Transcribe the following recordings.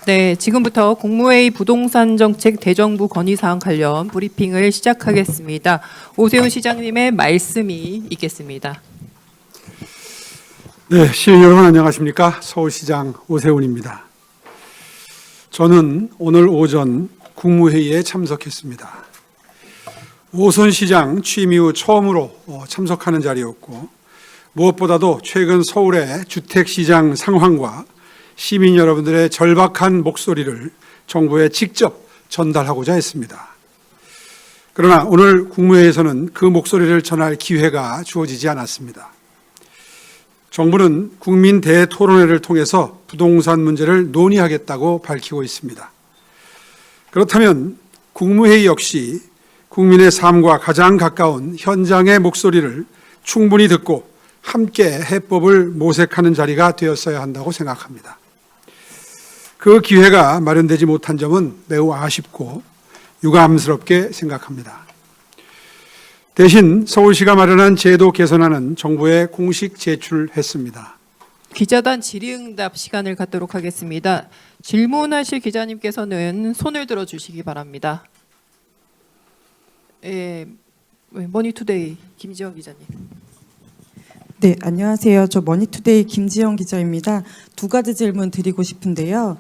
네, 지금부터 국무회의 부동산 정책 대정부 건의사항 관련 브리핑을 시작하겠습니다. 오세훈 시장님의 말씀이 있겠습니다. 네, 시민 여러분 안녕하십니까? 서울시장 오세훈입니다. 저는 오늘 오전 국무회의에 참석했습니다. 오선 시장 취임 이후 처음으로 참석하는 자리였고, 무엇보다도 최근 서울의 주택시장 상황과 시민 여러분들의 절박한 목소리를 정부에 직접 전달하고자 했습니다. 그러나 오늘 국무회의에서는 그 목소리를 전할 기회가 주어지지 않았습니다. 정부는 국민 대토론회를 통해서 부동산 문제를 논의하겠다고 밝히고 있습니다. 그렇다면 국무회의 역시 국민의 삶과 가장 가까운 현장의 목소리를 충분히 듣고 함께 해법을 모색하는 자리가 되었어야 한다고 생각합니다. 그 기회가 마련되지 못한 점은 매우 아쉽고 유감스럽게 생각합니다. 대신 서울시가 마련한 제도 개선안은 정부에 공식 제출했습니다. 기자단 질의응답 시간을 갖도록 하겠습니다. 질문하실 기자님께서는 손을 들어주시기 바랍니다. 머니투데이 김지영 기자님. 네, 안녕하세요. 저 머니투데이 김지영 기자입니다. 두 가지 질문 드리고 싶은데요.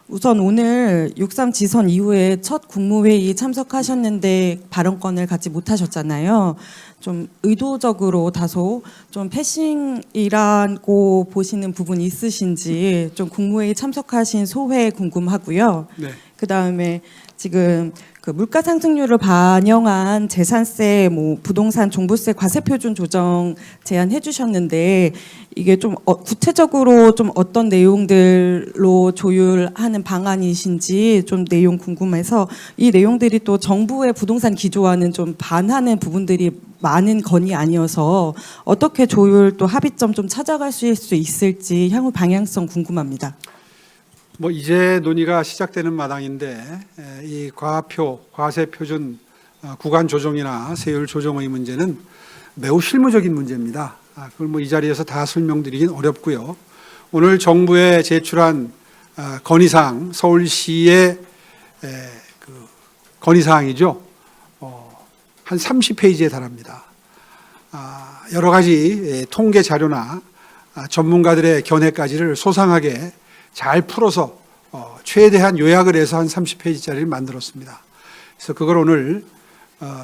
우선 오늘 6.3 지선 이후에 첫 국무회의 참석하셨는데 발언권을 갖지 못하셨잖아요. 좀 의도적으로 다소 좀 패싱이라고 보시는 부분이 있으신지 좀 국무회의 참석하신 소회 궁금하고요. 네. 그다음에 지금 그 물가 상승률을 반영한 재산세, 부동산 종부세 과세 표준 조정 제안해 주셨는데 이게 좀 구체적으로 좀 어떤 내용들로 조율하는 방안이신지 좀 내용 궁금해서 이 내용들이 또 정부의 부동산 기조와는 좀 반하는 부분들이 많은 건이 아니어서 어떻게 조율 또 합의점 좀 찾아갈 수 있을지 향후 방향성 궁금합니다. 이제 논의가 시작되는 마당인데 이 과표, 과세 표준 구간 조정이나 세율 조정의 문제는 매우 실무적인 문제입니다. 그걸 이 자리에서 다 설명드리긴 어렵고요. 오늘 정부에 제출한 건의사항, 서울시의 그 건의사항이죠. 한 30페이지에 달합니다. 여러 가지 통계 자료나 전문가들의 견해까지를 소상하게 잘 풀어서 최대한 요약을 해서 한 30페이지짜리를 만들었습니다. 그래서 그걸 오늘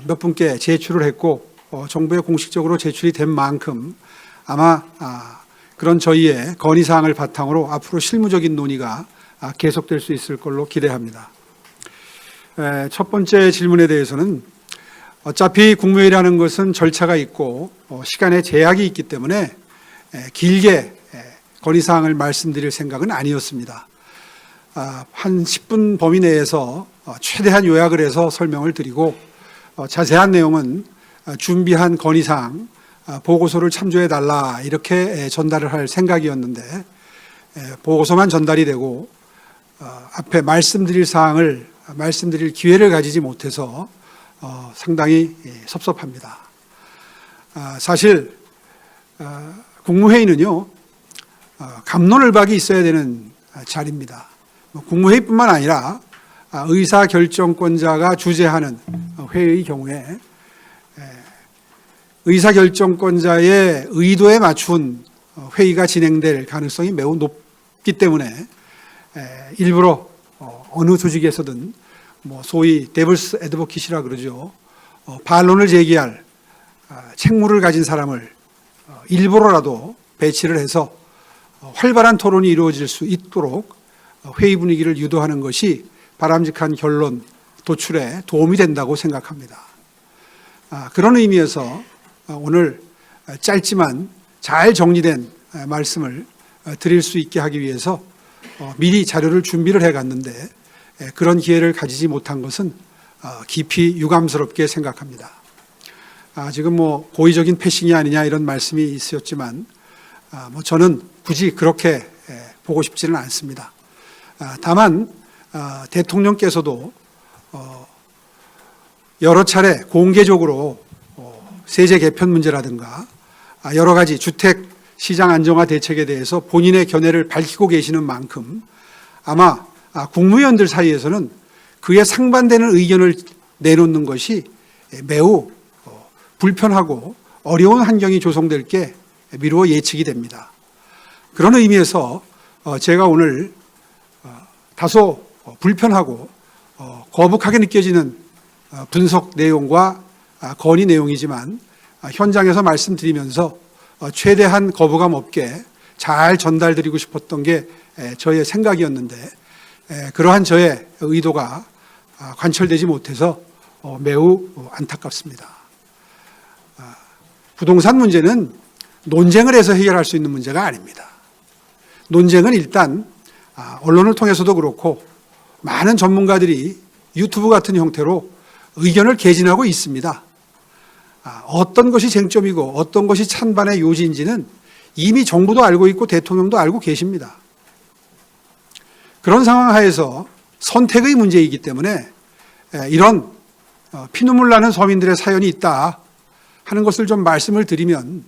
몇 분께 제출을 했고 정부에 공식적으로 제출이 된 만큼 아마 그런 저희의 건의사항을 바탕으로 앞으로 실무적인 논의가 계속될 수 있을 걸로 기대합니다. 첫 번째 질문에 대해서는 어차피 국무회의라는 것은 절차가 있고 시간에 제약이 있기 때문에 길게 건의사항을 말씀드릴 생각은 아니었습니다. 한 10분 범위 내에서 최대한 요약을 해서 설명을 드리고 자세한 내용은 준비한 건의사항 보고서를 참조해달라 이렇게 전달을 할 생각이었는데 보고서만 전달이 되고 앞에 말씀드릴 사항을 말씀드릴 기회를 가지지 못해서 상당히 섭섭합니다. 사실 국무회의는요 갑론을박이 있어야 되는 자리입니다. 국무회의뿐만 아니라 의사결정권자가 주재하는 회의의 경우에 의사결정권자의 의도에 맞춘 회의가 진행될 가능성이 매우 높기 때문에 일부러 어느 조직에서든 소위 데블스 애드보킷이라 그러죠. 반론을 제기할 책무를 가진 사람을 일부러라도 배치를 해서 활발한 토론이 이루어질 수 있도록 회의 분위기를 유도하는 것이 바람직한 결론 도출에 도움이 된다고 생각합니다. 그런 의미에서 오늘 짧지만 잘 정리된 말씀을 드릴 수 있게 하기 위해서 미리 자료를 준비를 해갔는데 그런 기회를 가지지 못한 것은 깊이 유감스럽게 생각합니다. 지금 고의적인 패싱이 아니냐 이런 말씀이 있었지만 저는 굳이 그렇게 보고 싶지는 않습니다. 다만 대통령께서도 여러 차례 공개적으로 세제 개편 문제라든가 여러 가지 주택 시장 안정화 대책에 대해서 본인의 견해를 밝히고 계시는 만큼 아마 국무위원들 사이에서는 그에 상반되는 의견을 내놓는 것이 매우 불편하고 어려운 환경이 조성될 게 미루어 예측이 됩니다. 그런 의미에서 제가 오늘 다소 불편하고 거북하게 느껴지는 분석 내용과 건의 내용이지만 현장에서 말씀드리면서 최대한 거부감 없게 잘 전달드리고 싶었던 게 저의 생각이었는데 그러한 저의 의도가 관철되지 못해서 매우 안타깝습니다. 부동산 문제는 논쟁을 해서 해결할 수 있는 문제가 아닙니다. 논쟁은 일단 언론을 통해서도 그렇고 많은 전문가들이 유튜브 같은 형태로 의견을 개진하고 있습니다. 어떤 것이 쟁점이고 어떤 것이 찬반의 요지인지는 이미 정부도 알고 있고 대통령도 알고 계십니다. 그런 상황 하에서 선택의 문제이기 때문에 이런 피눈물 나는 서민들의 사연이 있다 하는 것을 좀 말씀을 드리면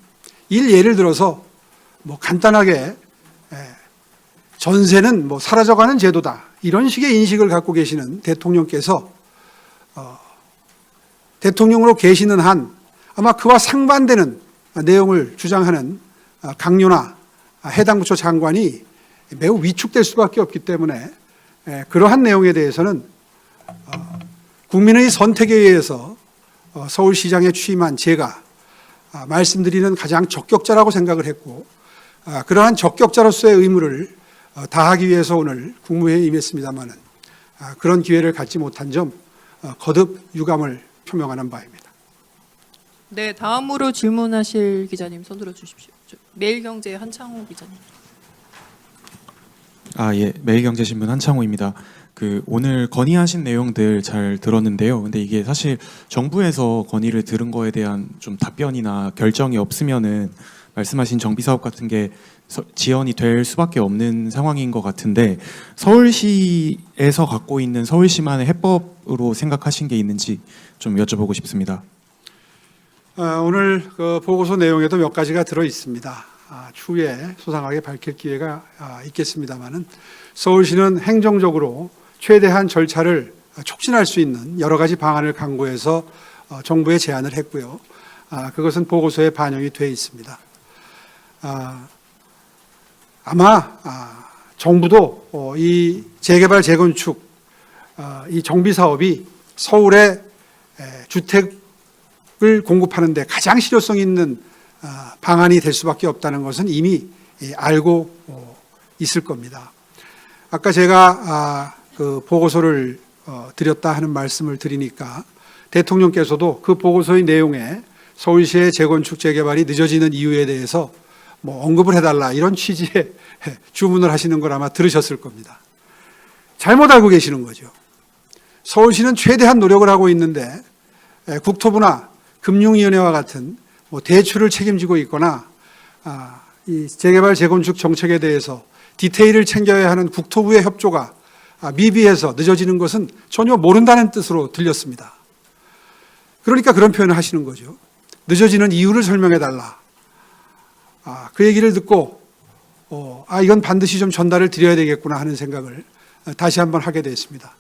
예를 들어서 간단하게 전세는 사라져가는 제도다 이런 식의 인식을 갖고 계시는 대통령께서 대통령으로 계시는 한 아마 그와 상반되는 내용을 주장하는 강요나 해당 부처 장관이 매우 위축될 수밖에 없기 때문에 그러한 내용에 대해서는 국민의 선택에 의해서 서울시장에 취임한 제가 말씀드리는 가장 적격자라고 생각을 했고 그러한 적격자로서의 의무를 다하기 위해서 오늘 국무회의에 임했습니다마는 그런 기회를 갖지 못한 점 거듭 유감을 표명하는 바입니다. 네, 다음으로 질문하실 기자님 손 들어 주십시오. 매일경제 한창호 기자님. 예, 매일경제신문 한창호입니다. 오늘 건의하신 내용들 잘 들었는데요. 근데 이게 사실 정부에서 건의를 들은 거에 대한 좀 답변이나 결정이 없으면은 말씀하신 정비 사업 같은 게 지연이 될 수밖에 없는 상황인 것 같은데 서울시에서 갖고 있는 서울시만의 해법으로 생각하신 게 있는지 좀 여쭤보고 싶습니다. 오늘 그 보고서 내용에도 몇 가지가 들어 있습니다. 추후에 소상하게 밝힐 기회가 있겠습니다만은 서울시는 행정적으로 최대한 절차를 촉진할 수 있는 여러 가지 방안을 강구해서 정부에 제안을 했고요. 그것은 보고서에 반영이 돼 있습니다. 아마 정부도 이 재개발 재건축 이 정비 사업이 서울의 주택을 공급하는 데 가장 실효성 있는 방안이 될 수밖에 없다는 것은 이미 알고 있을 겁니다. 아까 제가 그 보고서를 드렸다 하는 말씀을 드리니까 대통령께서도 그 보고서의 내용에 서울시의 재건축 재개발이 늦어지는 이유에 대해서 언급을 해달라 이런 취지의 주문을 하시는 걸 아마 들으셨을 겁니다. 잘못 알고 계시는 거죠. 서울시는 최대한 노력을 하고 있는데 국토부나 금융위원회와 같은 대출을 책임지고 있거나 이 재개발 재건축 정책에 대해서 디테일을 챙겨야 하는 국토부의 협조가 미비해서 늦어지는 것은 전혀 모른다는 뜻으로 들렸습니다. 그러니까 그런 표현을 하시는 거죠. 늦어지는 이유를 설명해달라. 그 얘기를 듣고 이건 반드시 좀 전달을 드려야 되겠구나 하는 생각을 다시 한번 하게 됐습니다.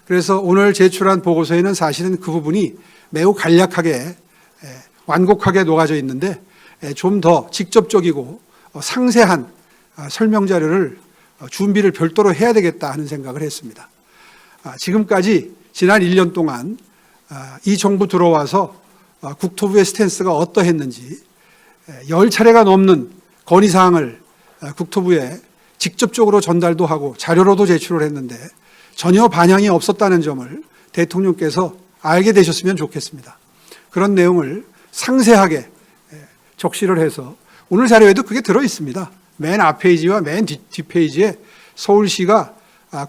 그래서 오늘 제출한 보고서에는 사실은 그 부분이 매우 간략하게 완곡하게 녹아져 있는데 좀 더 직접적이고 상세한 설명 자료를 준비를 별도로 해야 되겠다 하는 생각을 했습니다. 지금까지 지난 1년 동안 이 정부 들어와서 국토부의 스탠스가 어떠했는지 10차례가 넘는 건의사항을 국토부에 직접적으로 전달도 하고 자료로도 제출을 했는데 전혀 반향이 없었다는 점을 대통령께서 알게 되셨으면 좋겠습니다. 그런 내용을 상세하게 적시를 해서 오늘 자료에도 그게 들어 있습니다. 맨 앞페이지와 맨 뒷페이지에 서울시가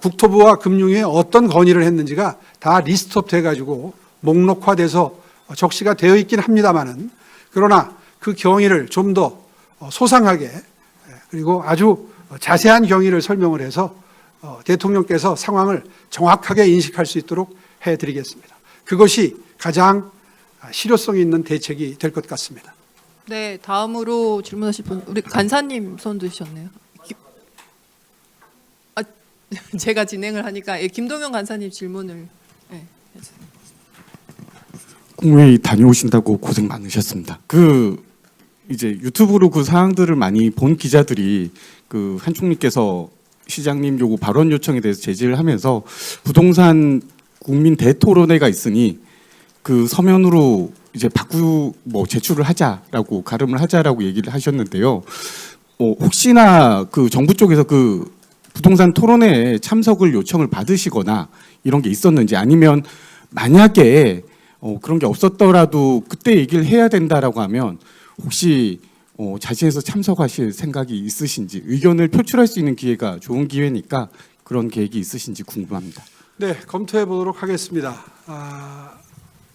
국토부와 금융위에 어떤 건의를 했는지가 다 리스트업 돼가지고 목록화돼서 적시가 되어 있긴 합니다만은 그러나 그 경위를 좀 더 소상하게 그리고 아주 자세한 경위를 설명을 해서 대통령께서 상황을 정확하게 인식할 수 있도록 해드리겠습니다. 그것이 가장 실효성 있는 대책이 될 것 같습니다. 네, 다음으로 질문하실 분 우리 간사님 손 드셨네요. 제가 진행을 하니까 김동연 간사님 질문을 해주세요. 국무회의 다녀오신다고 고생 많으셨습니다. 이제 유튜브로 그 사항들을 많이 본 기자들이 한 총리께서 시장님 요구 발언 요청에 대해서 제지를 하면서 부동산 국민 대토론회가 있으니 그 서면으로 이제 제출을 하자라고 가름을 하자라고 얘기를 하셨는데요. 혹시나 정부 쪽에서 부동산 토론회에 참석을 요청을 받으시거나 이런 게 있었는지, 아니면 만약에 그런 게 없었더라도 그때 얘기를 해야 된다라고 하면 혹시 자신에서 참석하실 생각이 있으신지, 의견을 표출할 수 있는 기회가 좋은 기회니까 그런 계획이 있으신지 궁금합니다. 네, 검토해 보도록 하겠습니다.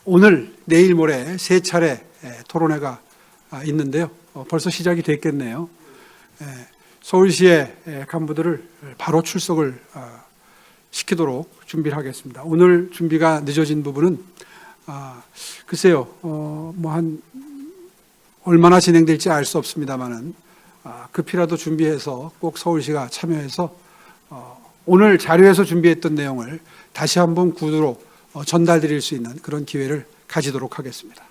오늘, 내일, 모레 세 차례 토론회가 있는데요. 벌써 시작이 됐겠네요. 서울시의 간부들을 바로 출석을 시키도록 준비를 하겠습니다. 오늘 준비가 늦어진 부분은 글쎄요, 한 얼마나 진행될지 알 수 없습니다만은 급히라도 준비해서 꼭 서울시가 참여해서 오늘 자료에서 준비했던 내용을 다시 한번 구두로 전달드릴 수 있는 그런 기회를 가지도록 하겠습니다.